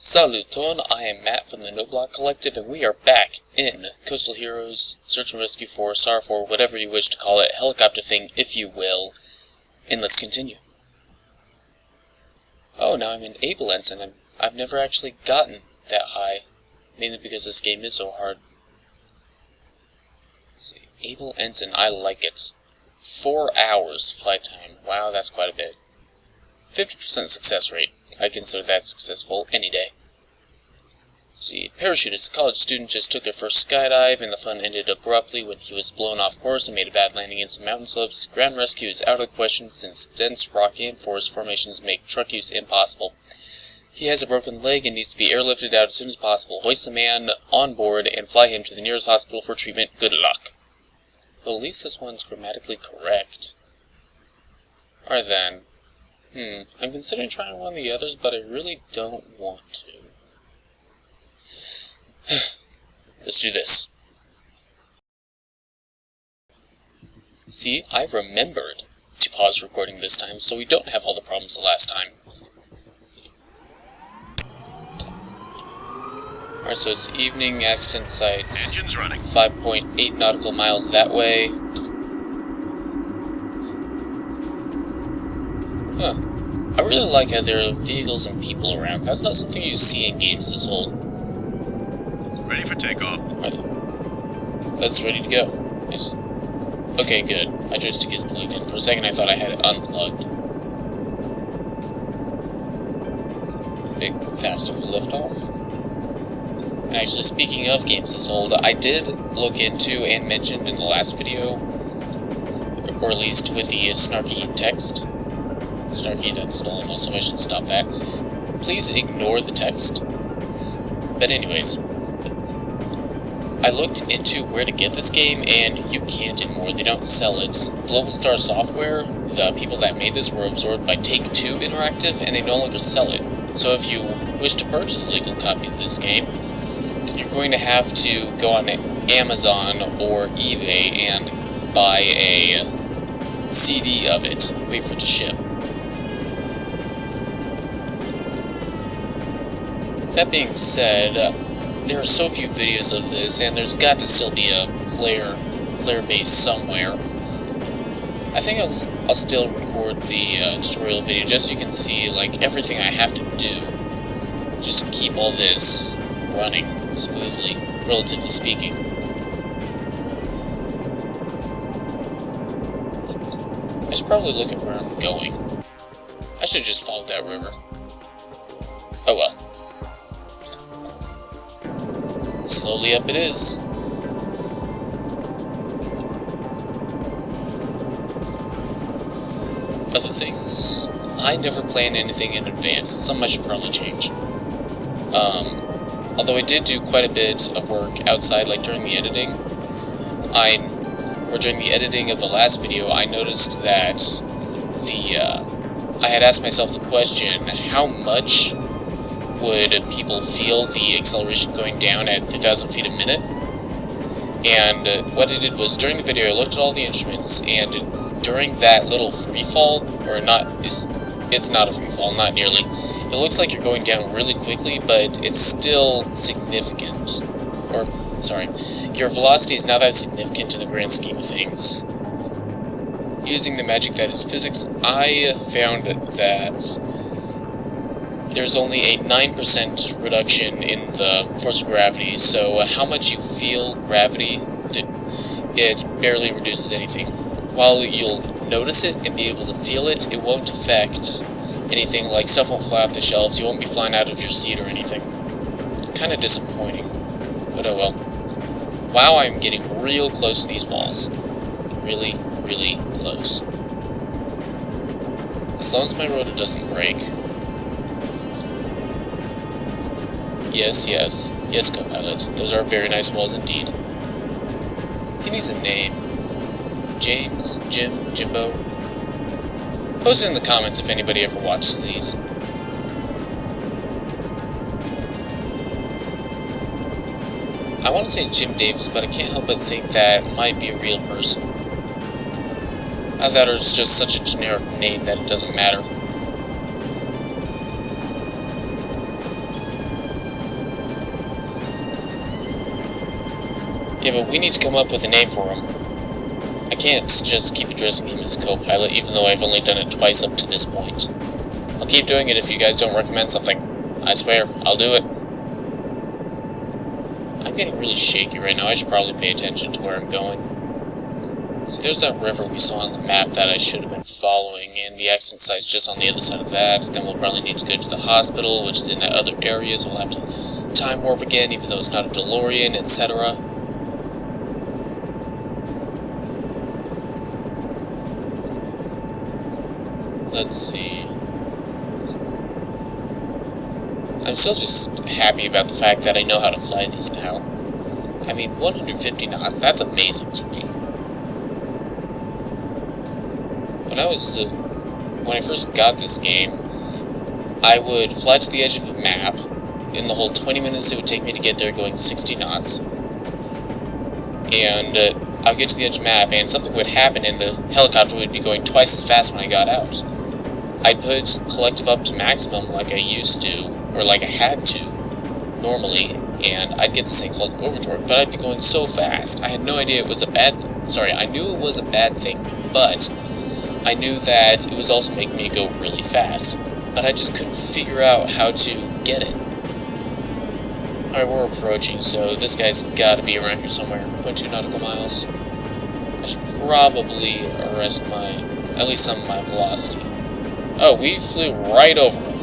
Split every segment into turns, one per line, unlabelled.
Saluton, I am Matt from the No Block Collective, and we are back in Coastal Heroes Search and Rescue 4, SAR4, whatever you wish to call it, helicopter thing, if you will. And let's continue. Oh, now I'm an Able Ensign, and I've never actually gotten that high, mainly because this game is so hard. Let's see, Able Ensign, I like it. 4 hours flight time, wow, that's quite a bit. 50% success rate. I consider that successful any day. Let's see, parachutist. A college student just took their first skydive, and the fun ended abruptly when he was blown off course and made a bad landing in some mountain slopes. Ground rescue is out of the question since dense rock and forest formations make truck use impossible. He has a broken leg and needs to be airlifted out as soon as possible. Hoist the man on board and fly him to the nearest hospital for treatment. Good luck. Well, at least this one's grammatically correct. Alright then. I'm considering trying one of the others, but I really don't want to. Let's do this. See, I remembered to pause recording this time, so we don't have all the problems the last time. Alright, so it's evening, accident sites, 5.8 nautical miles that way. Huh. I really like how there are vehicles and people around. That's not something you see in games this old.
Ready for takeoff.
That's ready to go. Nice. Okay, good. My joystick is plugged in. For a second I thought I had it unplugged. Big fast of liftoff. And actually, speaking of games this old, I did look into and mentioned in the last video, or at least with the snarky text. Snarky, that's stolen, so I should stop that. Please ignore the text. But anyways, I looked into where to get this game, and you can't anymore. They don't sell it. Global Star Software, the people that made this, were absorbed by Take-Two Interactive, and they no longer sell it. So if you wish to purchase a legal copy of this game, you're going to have to go on Amazon or eBay and buy a CD of it. Wait for it to ship. That being said, there are so few videos of this, and there's got to still be a player base somewhere. I think I'll still record the tutorial video just so you can see like everything I have to do just to keep all this running smoothly, relatively speaking. I should probably look at where I'm going. I should just follow that river. Oh well. Slowly up it is. Other things. I never plan anything in advance. Some I should probably change. Although I did do quite a bit of work outside, like during the editing. During the editing of the last video, I noticed that I had asked myself the question, how much would people feel the acceleration going down at 3,000 feet a minute? And what I did was, during the video, I looked at all the instruments, and during that little free fall, or not, it's not a free fall, not nearly. It looks like you're going down really quickly, but it's still significant. Or, sorry, your velocity is not that significant in the grand scheme of things. Using the magic that is physics, I found that there's only a 9% reduction in the force of gravity, so how much you feel gravity, it barely reduces anything. While you'll notice it and be able to feel it, it won't affect anything, like stuff won't fly off the shelves, you won't be flying out of your seat or anything. Kind of disappointing, but oh well. Wow, I'm getting real close to these walls. Really, really close. As long as my rotor doesn't break. Yes, yes. Yes, co-pilot. Those are very nice walls indeed. He needs a name. James? Jim? Jimbo? Post it in the comments if anybody ever watches these. I want to say Jim Davis, but I can't help but think that might be a real person. Either that or it's just such a generic name that it doesn't matter. Yeah, but we need to come up with a name for him. I can't just keep addressing him as co-pilot, even though I've only done it twice up to this point. I'll keep doing it if you guys don't recommend something. I swear, I'll do it. I'm getting really shaky right now. I should probably pay attention to where I'm going. So there's that river we saw on the map that I should have been following, and the accident site's just on the other side of that. Then we'll probably need to go to the hospital, which is in that other area, so we'll have to time warp again, even though it's not a DeLorean, etc. Let's see. I'm still just happy about the fact that I know how to fly these now. I mean, 150 knots, that's amazing to me. When I first got this game, I would fly to the edge of a map. In the whole 20 minutes it would take me to get there going 60 knots. And I would get to the edge of the map and something would happen and the helicopter would be going twice as fast when I got out. I'd put collective up to maximum like I used to, or like I had to, normally, and I'd get this thing called overtorque, but I'd be going so fast. I had no idea it was a bad thing. Sorry, I knew it was a bad thing, but I knew that it was also making me go really fast. But I just couldn't figure out how to get it. Alright, we're approaching, so this guy's gotta be around here somewhere. 0.2 nautical miles. I should probably arrest at least some of my velocity. Oh, we flew right over him.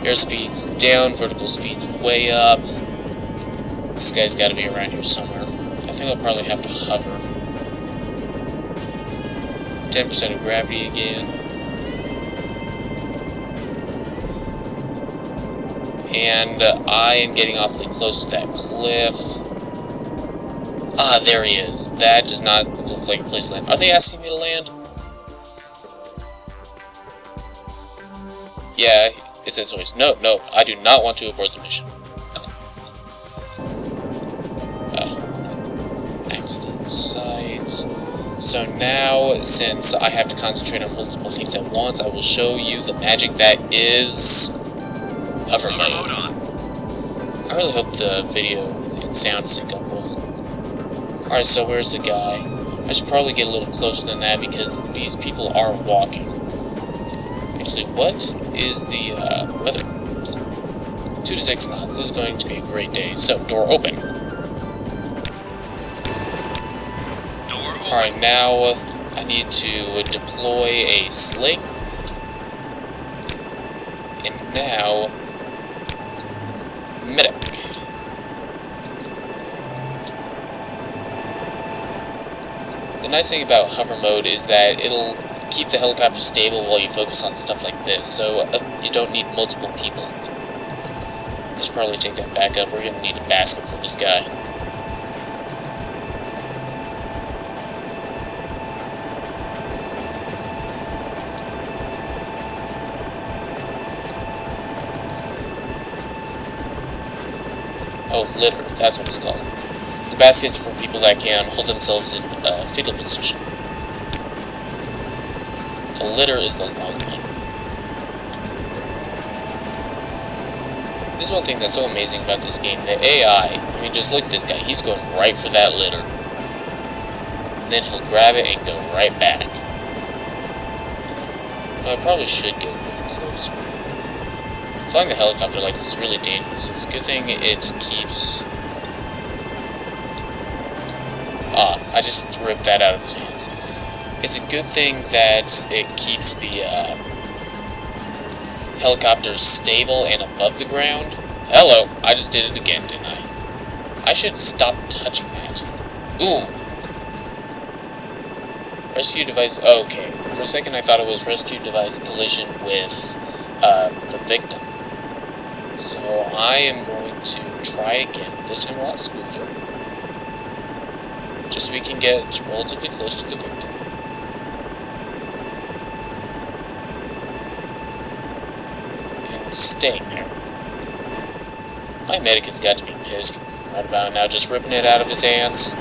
Airspeed's down, vertical speed's way up. This guy's gotta be around here somewhere. I think I'll probably have to hover. 10% of gravity again. And I am getting awfully close to that cliff. Ah, there he is. That does not look like a place to land. Are they asking me to land? Yeah, it says always. No, I do not want to abort the mission. Accident site. So now, since I have to concentrate on multiple things at once, I will show you the magic that is hover mode. I really hope the video and sound sync up well. Alright, so where's the guy? I should probably get a little closer than that because these people are walking. Actually, what is the weather? 2 to 6 knots. This is going to be a great day. So, door open. Alright, now I need to deploy a sling. And now, medic. The nice thing about hover mode is that it'll keep the helicopter stable while you focus on stuff like this, so you don't need multiple people. I should probably take that back up. We're going to need a basket for this guy. Oh, litter, that's what it's called. The basket's for people that can hold themselves in a fetal position. The litter is the long one. This is one thing that's so amazing about this game. The AI, I mean, just look at this guy. He's going right for that litter. Then he'll grab it and go right back. Well, I probably should get a little closer. Flying the helicopter like this is really dangerous. It's a good thing it keeps... I just ripped that out of his hands. It's a good thing that it keeps the helicopter stable and above the ground. Hello, I just did it again, didn't I? I should stop touching that. Ooh. Rescue device, okay. For a second I thought it was rescue device collision with the victim. So I am going to try again, this time a lot smoother. Just so we can get relatively close to the victim. And staying there. My medic has got to be pissed right about now, just ripping it out of his hands.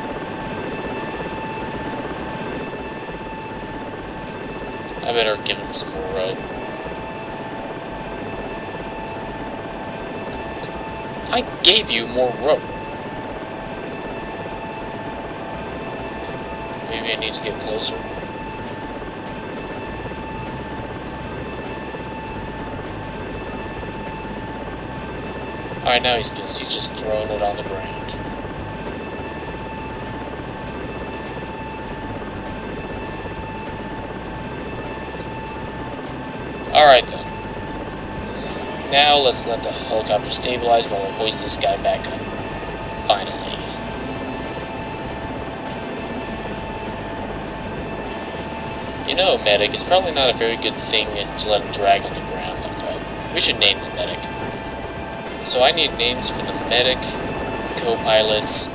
I better give him some more rope. I gave you more rope. Maybe I need to get closer. Alright, now he's just throwing it on the ground. Alright then. Now let's let the helicopter stabilize while I hoist this guy back up. Finally. You know, medic, it's probably not a very good thing to let him drag on the ground like that. We should name the medic. So I need names for the medic, co-pilots,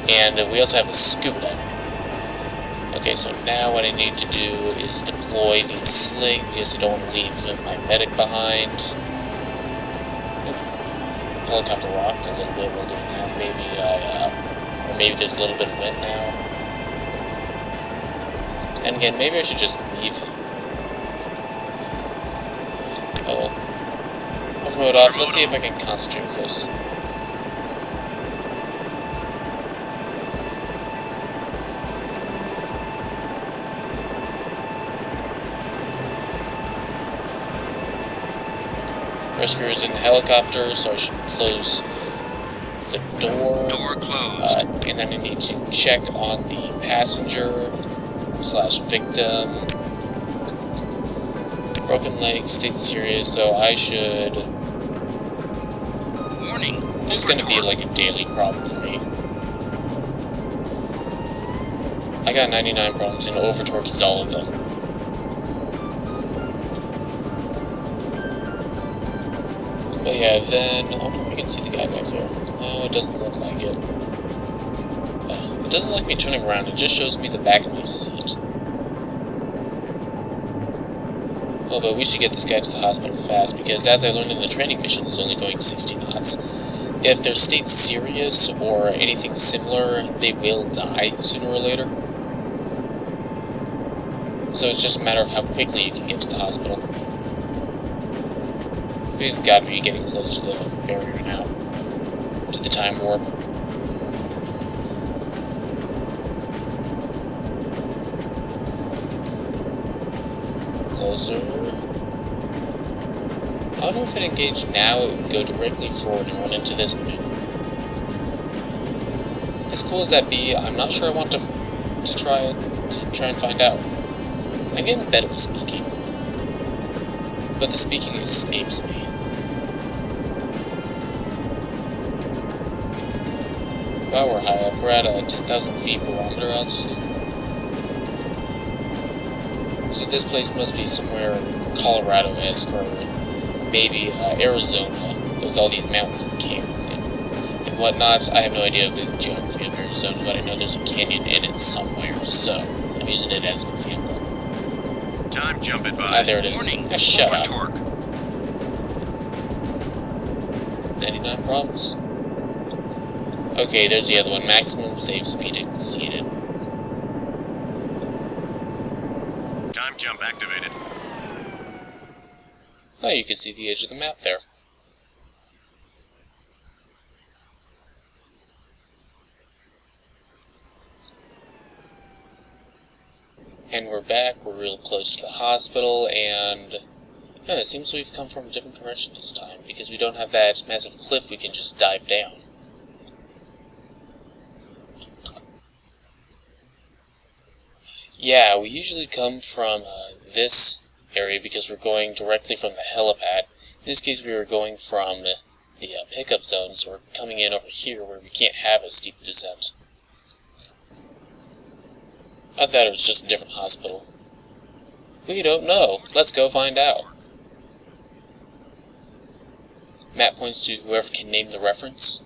and we also have a scuba diver. Okay, so now what I need to do is deploy the sling, because I don't want to leave my medic behind. Helicopter rocked a little bit while doing that. Maybe or maybe there's a little bit of wind now. And again, maybe I should just leave him. Oh well. Hover mode off. Let's see if I can concentrate with this. Rescuer's in the helicopter, so I should close the door.
Door closed.
And then I need to check on the passenger / victim. Broken leg, state serious, so I should...
Warning.
This is going to be like a daily problem for me. I got 99 problems, and overtorque is all of them. But yeah, then, I wonder if we can see the guy back there. No, it doesn't look like it. It doesn't like me turning around, it just shows me the back of my seat. Well, but we should get this guy to the hospital fast, because as I learned in the training mission, it's only going 60 knots. If their state's serious, or anything similar, they will die sooner or later. So it's just a matter of how quickly you can get to the hospital. We've got to be getting close to the barrier now. To the time warp. Closer. I don't know if it engaged now, it would go directly forward and run into this man. As cool as that be, I'm not sure I want to try and find out. I'm getting better at speaking. But the speaking escapes me. Wow, we're high up. We're at 10,000 feet barometer altitude. So this place must be somewhere Colorado-esque, or maybe Arizona, with all these mountains and canyons and whatnot. I have no idea of the geography of Arizona, but I know there's a canyon in it somewhere, so I'm using it as an example.
Time jump advised.
There it is.
Warning.
Shut up.
Torque.
99 problems. Okay, there's the other one. Maximum safe speed exceeded.
Time jump activated.
Oh, you can see the edge of the map there. And we're back. We're real close to the hospital, and it seems we've come from a different direction this time, because we don't have that massive cliff we can just dive down. Yeah, we usually come from this area because we're going directly from the helipad. In this case, we were going from the pickup zone, so we're coming in over here where we can't have a steep descent. I thought it was just a different hospital. We don't know. Let's go find out. Map points to whoever can name the reference.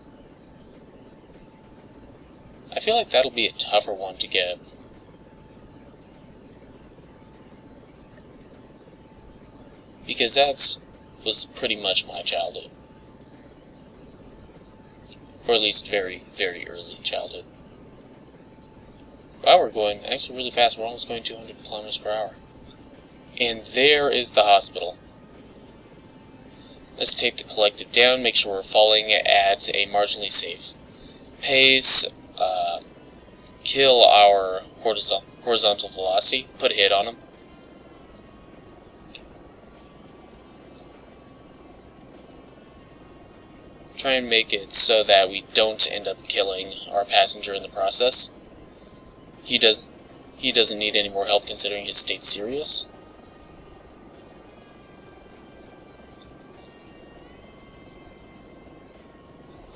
I feel like that'll be a tougher one to get. Because that was pretty much my childhood. Or at least very, very early childhood. Wow, we're going actually really fast. We're almost going 200 kilometers per hour. And there is the hospital. Let's take the collective down, make sure we're falling at a marginally safe pace, kill our horizontal velocity, put a hit on him. Try and make it so that we don't end up killing our passenger in the process. He doesn't need any more help considering his state's serious.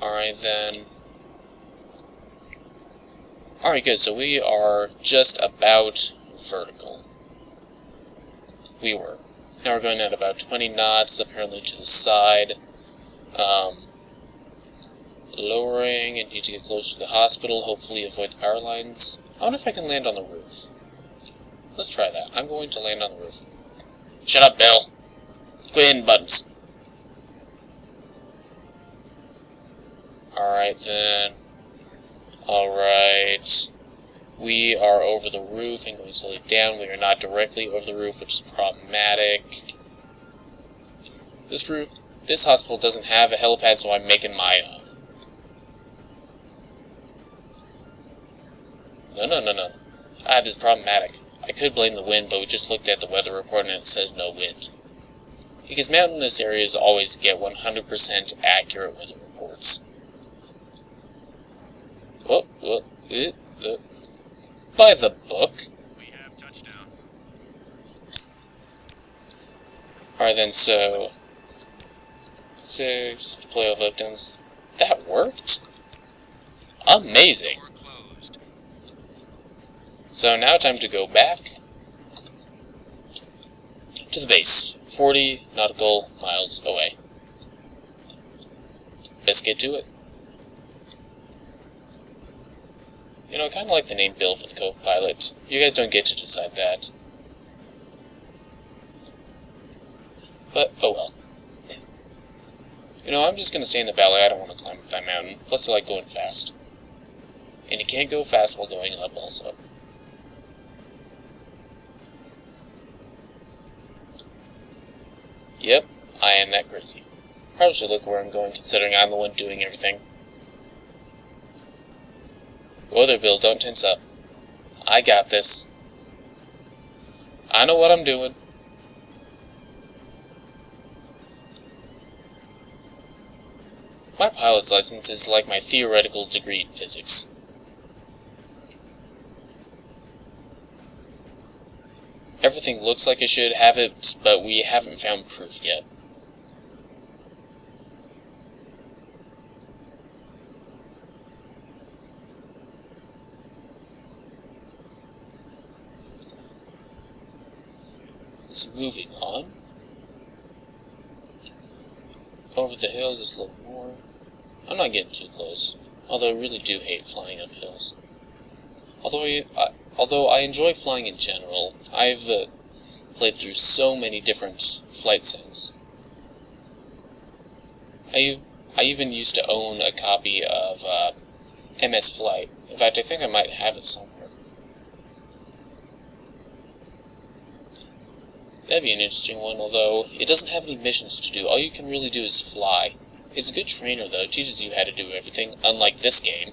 Alright then. Alright, good, so we are just about vertical. We were. Now we're going at about 20 knots, apparently to the side. Lowering, and need to get closer to the hospital, hopefully avoid the power lines. I wonder if I can land on the roof. Let's try that. I'm going to land on the roof. Shut up, Bill! Quit hitting buttons. Alright then. Alright. We are over the roof and going slowly down. We are not directly over the roof, which is problematic. This hospital doesn't have a helipad, so I'm making my own. No. This is problematic. I could blame the wind, but we just looked at the weather report and it says no wind. Because mountainous areas always get 100% accurate weather reports. By the book.
We have touchdown.
Alright then, so 6 deploy all victims. That worked? Amazing. So now time to go back to the base, 40 nautical miles away. Let's get to it. You know, I kind of like the name Bill for the co-pilot. You guys don't get to decide that. But, oh well. You know, I'm just going to stay in the valley. I don't want to climb up that mountain. Plus, I like going fast. And you can't go fast while going up also. Yep, I am that crazy. Probably should look where I'm going, considering I'm the one doing everything. Whoa there, Bill, don't tense up. I got this. I know what I'm doing. My pilot's license is like my theoretical degree in physics. Everything looks like it should have it, but we haven't found proof yet. So moving on. Over the hill, just a little more. I'm not getting too close, although I really do hate flying up hills. Although I enjoy flying in general, I've played through so many different flight sims. I even used to own a copy of MS Flight. In fact, I think I might have it somewhere. That'd be an interesting one, although it doesn't have any missions to do. All you can really do is fly. It's a good trainer, though. It teaches you how to do everything, unlike this game.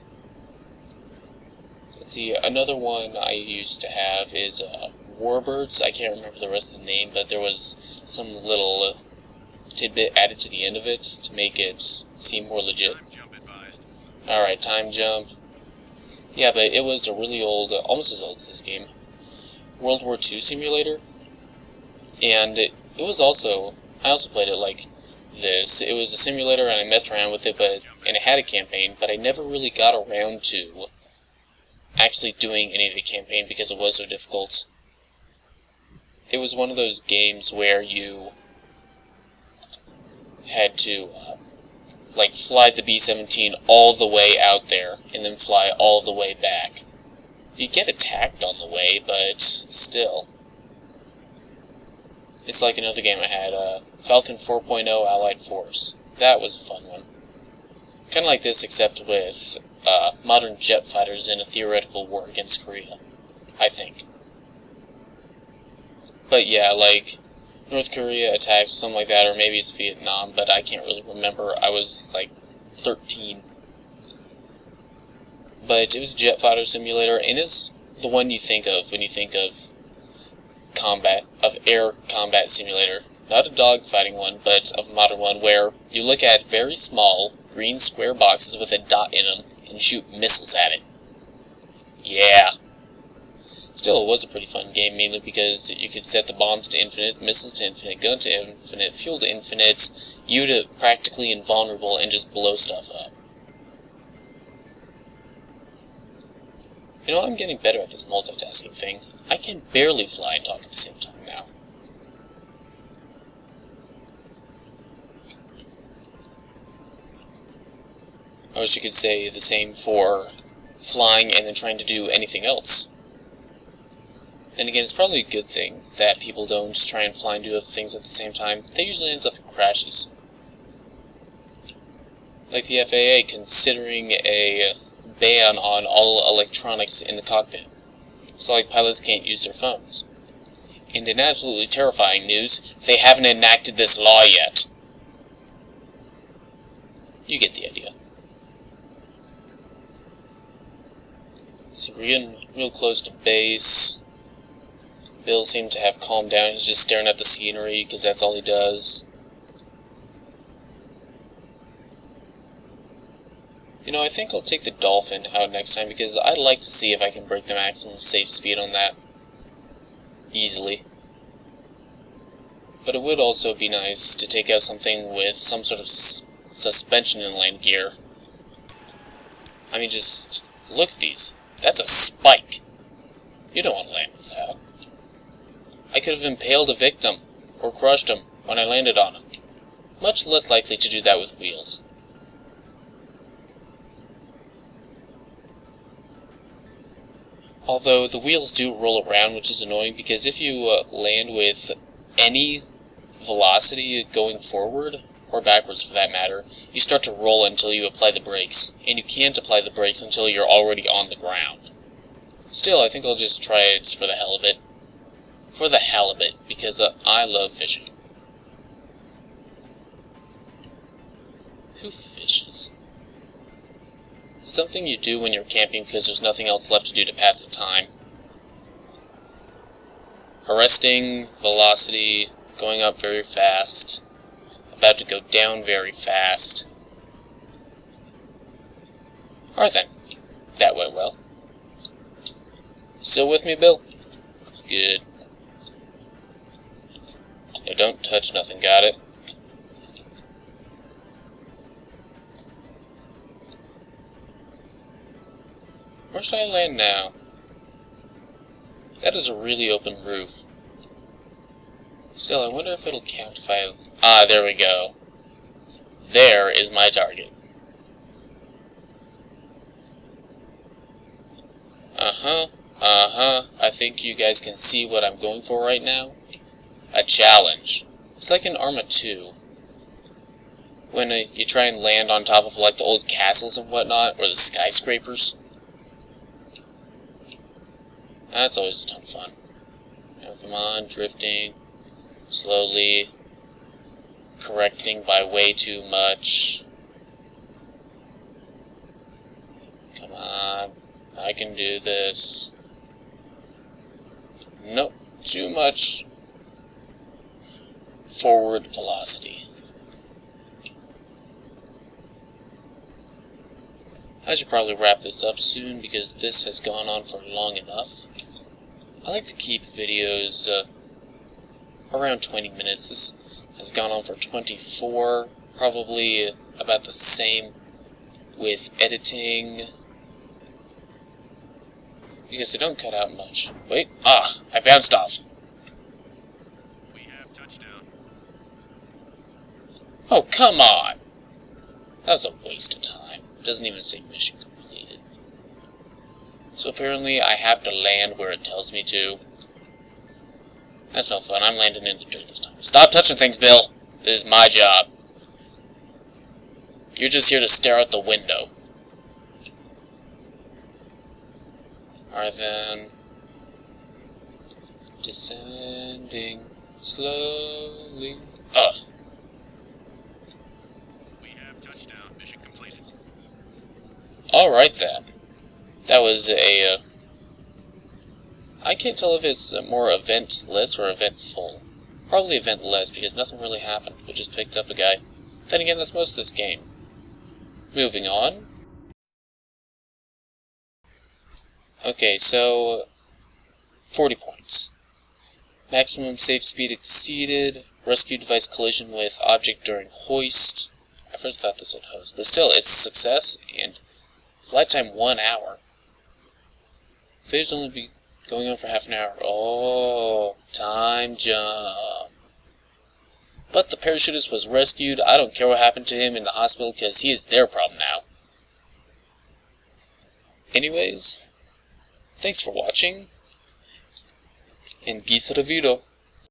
Let's see, another one I used to have is Warbirds. I can't remember the rest of the name, but there was some little tidbit added to the end of it to make it seem more legit. Alright, time jump. Yeah, but it was a really old, almost as old as this game, World War II simulator. And it was also, I also played it like this. It was a simulator and I messed around with it, and it had a campaign, but I never really got around to actually doing any of the campaign because it was so difficult. It was one of those games where you had to like fly the B-17 all the way out there and then fly all the way back. You get attacked on the way, but still. It's like another game I had, Falcon 4.0 Allied Force. That was a fun one. Kind of like this, except with modern jet fighters in a theoretical war against Korea, I think. But yeah, like, North Korea attacks, something like that, or maybe it's Vietnam, but I can't really remember. I was like 13. But it was a jet fighter simulator, and it's the one you think of when you think of air combat simulator. Not a dogfighting one, but of a modern one where you look at very small green square boxes with a dot in them and shoot missiles at it. Yeah. Still, it was a pretty fun game, mainly because you could set the bombs to infinite, missiles to infinite, gun to infinite, fuel to infinite, you to practically invulnerable, and just blow stuff up. You know, I'm getting better at this multitasking thing. I can barely fly and talk at the same time now. I wish you could say the same for flying and then trying to do anything else. Then again, it's probably a good thing that people don't try and fly and do other things at the same time. They usually end up in crashes. Like the FAA considering a ban on all electronics in the cockpit. So like pilots can't use their phones. And in absolutely terrifying news, they haven't enacted this law yet. You get the idea. So we're getting real close to base. Bill seemed to have calmed down. He's just staring at the scenery because that's all he does. You know, I think I'll take the Dolphin out next time because I'd like to see if I can break the maximum safe speed on that easily. But it would also be nice to take out something with some sort of suspension and land gear. I mean, just look at these. That's a spike. You don't want to land with that. I could have impaled a victim, or crushed him when I landed on him. Much less likely to do that with wheels. Although the wheels do roll around, which is annoying, because if you land with any velocity going forward, or backwards for that matter, you start to roll until you apply the brakes, and you can't apply the brakes until you're already on the ground. Still, I think I'll just try it for the hell of it. For the hell of it, because I love fishing. Who fishes? It's something you do when you're camping because there's nothing else left to do to pass the time. Arresting, velocity, going up very fast, about to go down very fast. Alright then, that went well. Still with me, Bill? Good. Now don't touch nothing, got it? Where should I land now? That is a really open roof. Still, I wonder if it'll count if I... Ah, there we go. There is my target. I think you guys can see what I'm going for right now. A challenge. It's like in Arma 2. When you try and land on top of like the old castles and whatnot, or the skyscrapers. That's always a ton of fun. Now, come on, drifting. Slowly. Correcting by way too much. Come on. I can do this. Nope. Too much forward velocity. I should probably wrap this up soon because this has gone on for long enough. I like to keep videos around 20 minutes. This has gone on for 24, probably about the same with editing, because they don't cut out much. Wait, I bounced off.
We have touchdown.
Oh, come on! That was a waste of time. It doesn't even say mission completed. So apparently I have to land where it tells me to. That's no fun. I'm landing in the dirt this time. Stop touching things, Bill! This is my job. You're just here to stare out the window. Alright then. Descending Slowly.
We have touchdown. Mission completed.
Alright then. That was a, I can't tell if it's more eventless or eventful. Probably eventless, because nothing really happened. We just picked up a guy. Then again, that's most of this game. Moving on. Okay, so 40 points. Maximum safe speed exceeded. Rescue device collision with object during hoist. I first thought this would host, but still, it's a success, and flight time 1 hour. Phase only be going on for half an hour. Oh, time jump. But the parachutist was rescued. I don't care what happened to him in the hospital, because he is their problem now. Anyways, thanks for watching, and gisa revido.